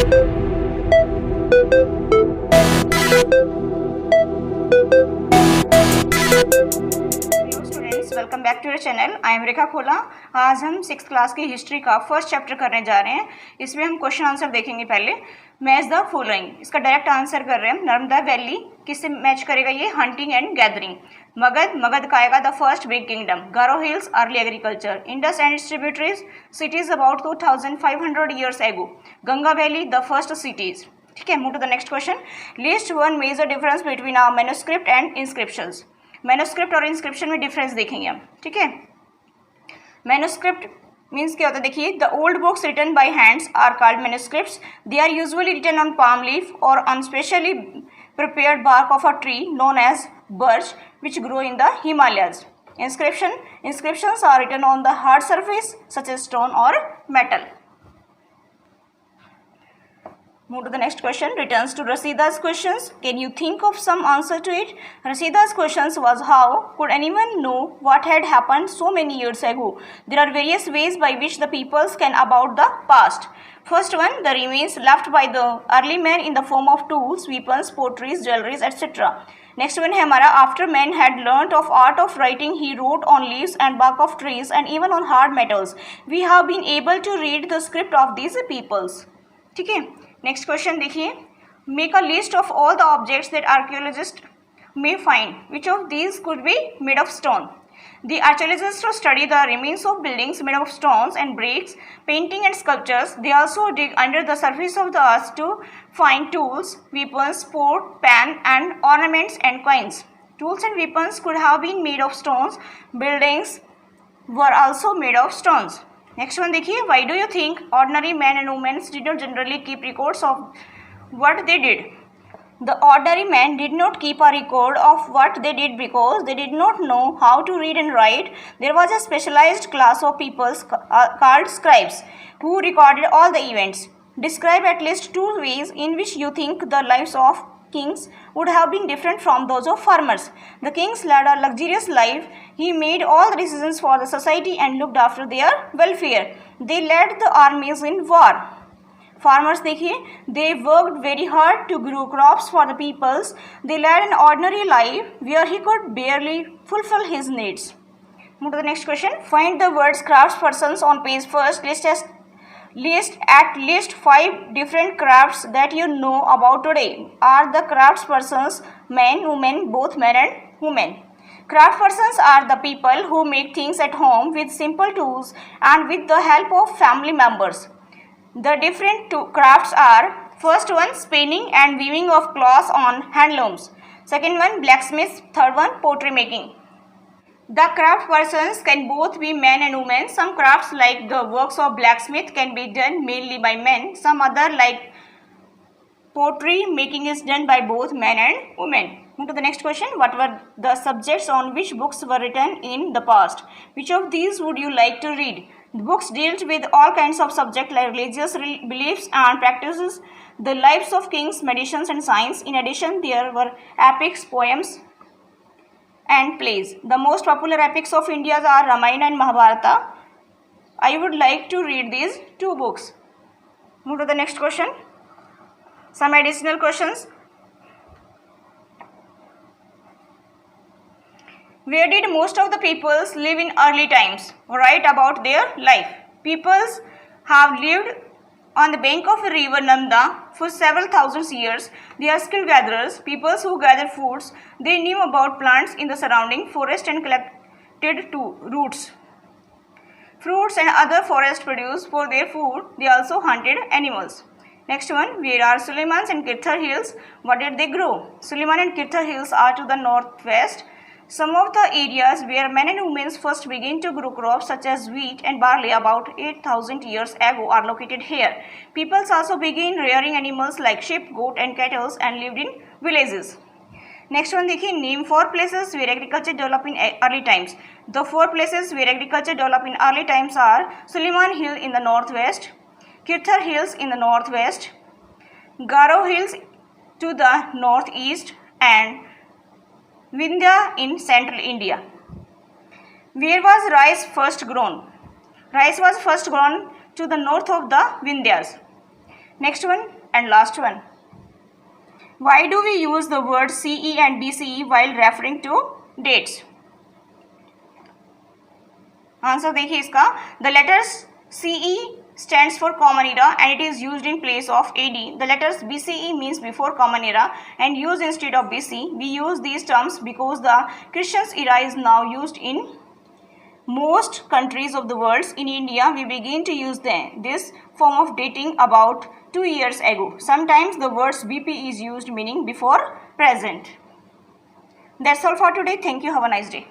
Students, welcome back to your channel. I am Rekha Khola. आज हम 6th class की history का फर्स्ट चैप्टर करने जा रहे हैं। इसमें हम क्वेश्चन आंसर देखेंगे। पहले मैच द फॉलोइंग, इसका डायरेक्ट आंसर कर रहे हैं हम। नर्मदा वैली किससे मैच करेगा? ये हंटिंग एंड गैदरिंग। मगध का आएगा the first big kingdom. Garo Hills early agriculture. Indus and its tributaries cities about 2500 years ago. Ganga valley the first cities. ठीक है, move to the next question. List one major difference between our manuscript and inscriptions. Manuscript और inscription में difference देखेंगे हम। ठीक है, manuscript means क्या होता है? देखिए, the old books written by hands are called manuscripts. They are usually written on palm leaf और on specially prepared bark of a tree known as birch which grow in the Himalayas. Inscriptions are written on the hard surface such as stone or metal. Move to the next question. Returns to Rasida's questions. Can you think of some answer to it? Rasida's questions was, how could anyone know what had happened so many years ago? There are various ways by which the peoples can about the past. First one, the remains left by the early man in the form of tools, weapons, potteries, jewelries, etc. Next one है हमारा, after man had learnt of art of writing, he wrote on leaves and bark of trees and even on hard metals. We have been able to read the script of these peoples. ठीक है, next question देखिए। Make a list of all the objects that archaeologist may find. Which of these could be made of stone? The archaeologists study the remains of buildings made of stones and bricks, painting and sculptures. They also dig under the surface of the earth to find tools, weapons, pot, pan and ornaments and coins. Tools and weapons could have been made of stones. Buildings were also made of stones. Next one देखिए, why do you think ordinary men and women did not generally keep records of what they did? The ordinary men did not keep a record of what they did because they did not know how to read and write. There was a specialized class of people called scribes who recorded all the events. Describe at least two ways in which you think the lives of kings would have been different from those of farmers. The kings led a luxurious life. He made all the decisions for the society and looked after their welfare. They led the armies in war. Farmers देखिए, they worked very hard to grow crops for the peoples. They led an ordinary life where he could barely fulfill his needs. Move to the next question. Find the words craftspersons on page first. List at least 5 different crafts that you know about today. Are the craftspersons men, women, both men and women? Craftspersons are the people who make things at home with simple tools and with the help of family members. The different crafts are, first one, spinning and weaving of cloth on handlooms. Second one, blacksmith. Third one, pottery making. The craft persons can both be men and women. Some crafts like the works of blacksmith can be done mainly by men. Some other like pottery making is done by both men and women. Move to the next question. What were the subjects on which books were written in the past? Which of these would you like to read? The books dealt with all kinds of subjects like religious beliefs and practices, the lives of kings, magicians and science. In addition, there were epics, poems and plays. The most popular epics of India are Ramayana and Mahabharata. I would like to read these two books. Move to the next question. Some additional questions. Where did most of the peoples live in early times? Write about their life. Peoples have lived on the bank of the river Nanda for several thousand years. They are skilled gatherers, peoples who gather foods. They knew about plants in the surrounding forest and collected roots, fruits and other forest produce for their food. They also hunted animals. Next one, where are Suleiman's and Kirthar hills? What did they grow? Suleiman and Kirthar hills are to the northwest. Some of the areas where men and women first began to grow crops such as wheat and barley about 8,000 years ago are located here. Peoples also began rearing animals like sheep, goat and cattle and lived in villages. Next one देखिए, name 4 places where agriculture developed in early times. The 4 places where agriculture developed in early times are Suleiman Hill in the northwest, Kirthar Hills in the northwest, Garo Hills to the northeast and Vindhya in central India. Where was rice first grown? Rice was first grown to the north of the Vindhyas. Next one and last one. Why do we use the word CE and BCE while referring to dates? Answer देखिए इसका. The letters CE stands for Common Era and it is used in place of AD. The letters BCE means before Common Era and used instead of BC. We use these terms because the Christian era is now used in most countries of the world. In India, we begin to use this form of dating about 2 years ago. Sometimes the words BP is used meaning before present. That's all for today. Thank you. Have a nice day.